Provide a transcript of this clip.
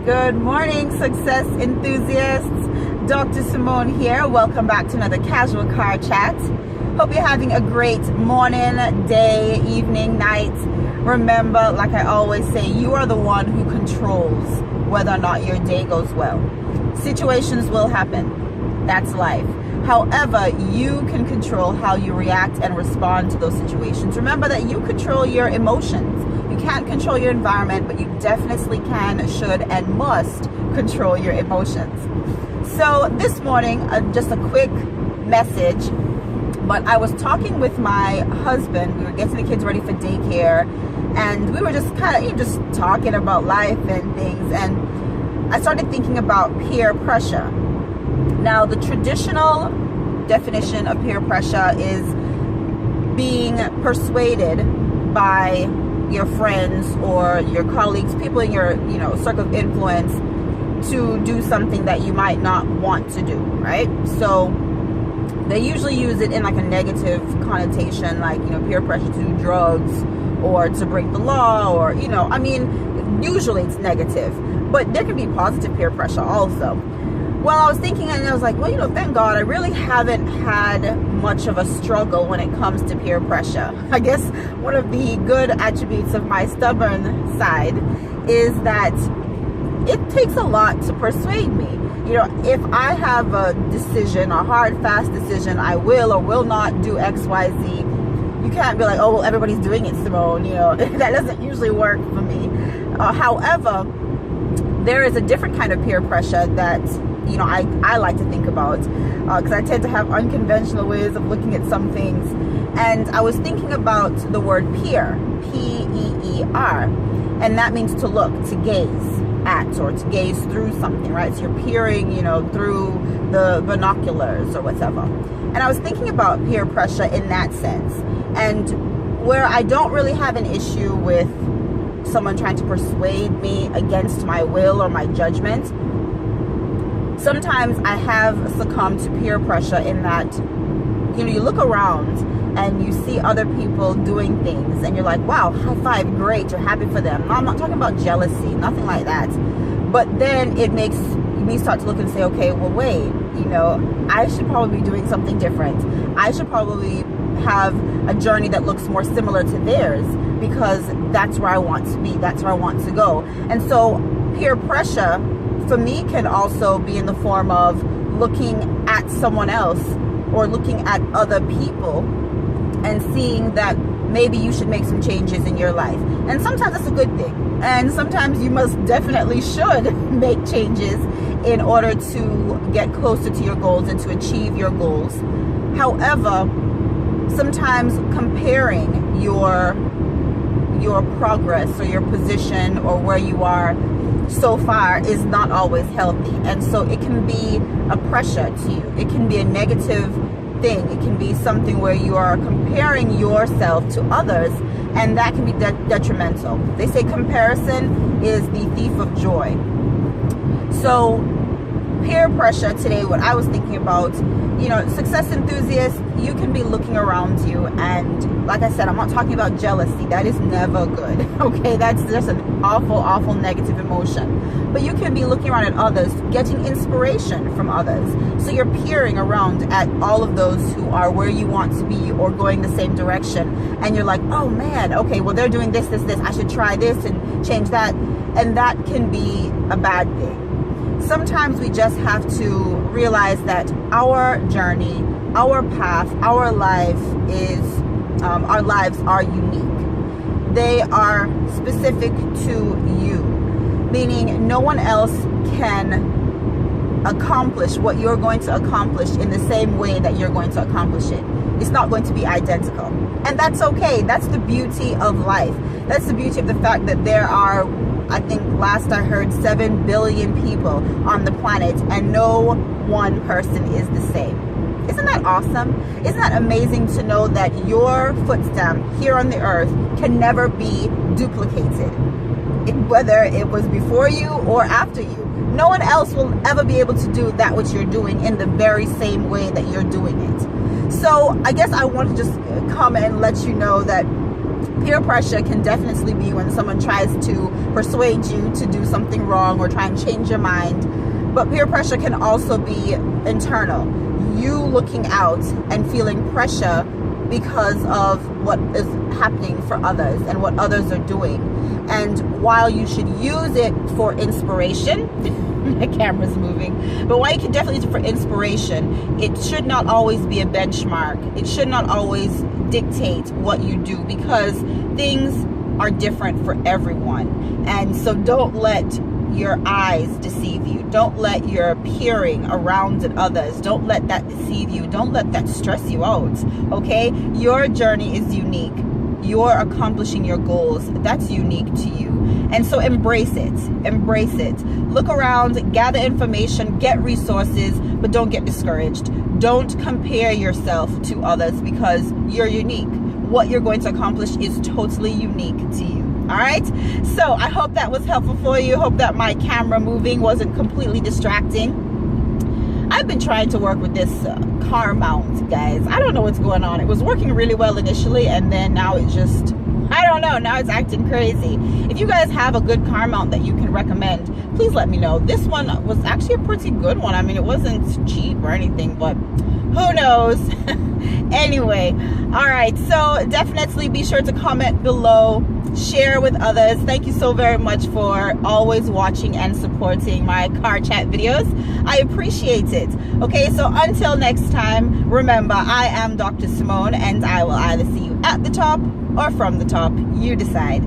Good morning, success enthusiasts. Dr. Simone here. Welcome back to another casual car chat. Hope you're having a great morning, day, evening, night. Remember, like I always say, you are the one who controls whether or not your day goes well. Situations will happen. That's life. However, you can control how you react and respond to those situations. Remember that you control your emotions. You can't control your environment, but you definitely can, should, and must control your emotions. So this morning, just a quick message, but I was talking with my husband. We were getting the kids ready for daycare, and we were just kind of just talking about life and things, and I started thinking about peer pressure. Now, the traditional definition of peer pressure is being persuaded by your friends or your colleagues, people in your circle of influence, to do something that you might not want to do, right? So they usually use it in like a negative connotation, like peer pressure to do drugs or to break the law, or usually it's negative, but there can be positive peer pressure also. Well, I was thinking, and I was like, well, thank God I really haven't had much of a struggle when it comes to peer pressure. I guess one of the good attributes of my stubborn side is that it takes a lot to persuade me. If I have a decision, a hard, fast decision, I will or will not do X, Y, Z. You can't be like, oh, well, everybody's doing it, Simone. That doesn't usually work for me. However, there is a different kind of peer pressure that I like to think about, because I tend to have unconventional ways of looking at some things. And I was thinking about the word peer, P-E-E-R, and that means to look, to gaze at, or to gaze through something, right? So you're peering, through the binoculars or whatever. And I was thinking about peer pressure in that sense, and where I don't really have an issue with someone trying to persuade me against my will or my judgment. Sometimes I have succumbed to peer pressure in that, you look around and you see other people doing things and you're like, wow, high five, great, you're happy for them. No, I'm not talking about jealousy, nothing like that. But then it makes me start to look and say, okay, well, wait, I should probably be doing something different. I should probably have a journey that looks more similar to theirs, because that's where I want to be, that's where I want to go. And so peer pressure for me can also be in the form of looking at someone else or looking at other people and seeing that maybe you should make some changes in your life. And sometimes that's a good thing. And sometimes you most definitely should make changes in order to get closer to your goals and to achieve your goals. However, sometimes comparing your progress or your position or where you are so far is not always healthy, and so it can be a pressure to you. It can be a negative thing. It can be something where you are comparing yourself to others, and that can be detrimental. They say comparison is the thief of joy. So peer pressure today, what I was thinking about, success enthusiasts, you can be looking around you, and like I said, I'm not talking about jealousy. That is never good. Okay, that's just an awful negative emotion. But you can be looking around at others, getting inspiration from others. So you're peering around at all of those who are where you want to be or going the same direction, and you're like, oh man, okay, well, they're doing this, I should try this and change that. And that can be a bad thing. Sometimes we just have to realize that our journey, our path, our lives are unique. They are specific to you, meaning no one else can accomplish what you're going to accomplish in the same way that you're going to accomplish it. It's not going to be identical. And that's okay. That's the beauty of life. That's the beauty of the fact that there are, I think last I heard, 7 billion people on the planet, and no one person is the same. Isn't that awesome? Isn't that amazing to know that your footstep here on the earth can never be duplicated? Whether it was before you or after you. No one else will ever be able to do that which you're doing in the very same way that you're doing it. So I guess I want to just come and let you know that Peer pressure can definitely be when someone tries to persuade you to do something wrong or try and change your mind. But peer pressure can also be internal. You looking out and feeling pressure because of what is happening for others and what others are doing. And while you should use it for inspiration, the camera's moving, but while you can definitely use it for inspiration, it should not always be a benchmark. It should not always dictate what you do, because things are different for everyone. And so don't let your eyes deceive you. Don't let your peering around at others, don't let that deceive you. Don't let that stress you out, okay? Your journey is unique. You're accomplishing your goals. That's unique to you. And so embrace it. Embrace it. Look around, gather information, get resources, but don't get discouraged. Don't compare yourself to others, because you're unique. What you're going to accomplish is totally unique to you. All right, so I hope that was helpful for you. Hope that my camera moving wasn't completely distracting. I've been trying to work with this car mount, guys. I don't know what's going on. It was working really well initially, and then now it just, I don't know, now it's acting crazy. If you guys have a good car mount that you can recommend, please let me know. This one was actually a pretty good one. I mean, it wasn't cheap or anything, but who knows? Anyway, all right, so definitely be sure to comment below, share with others. Thank you so very much for always watching and supporting my car chat videos. I appreciate it. Okay, so until next time, remember, I am Dr. Simone, and I will either see you at the top or from the top. You decide.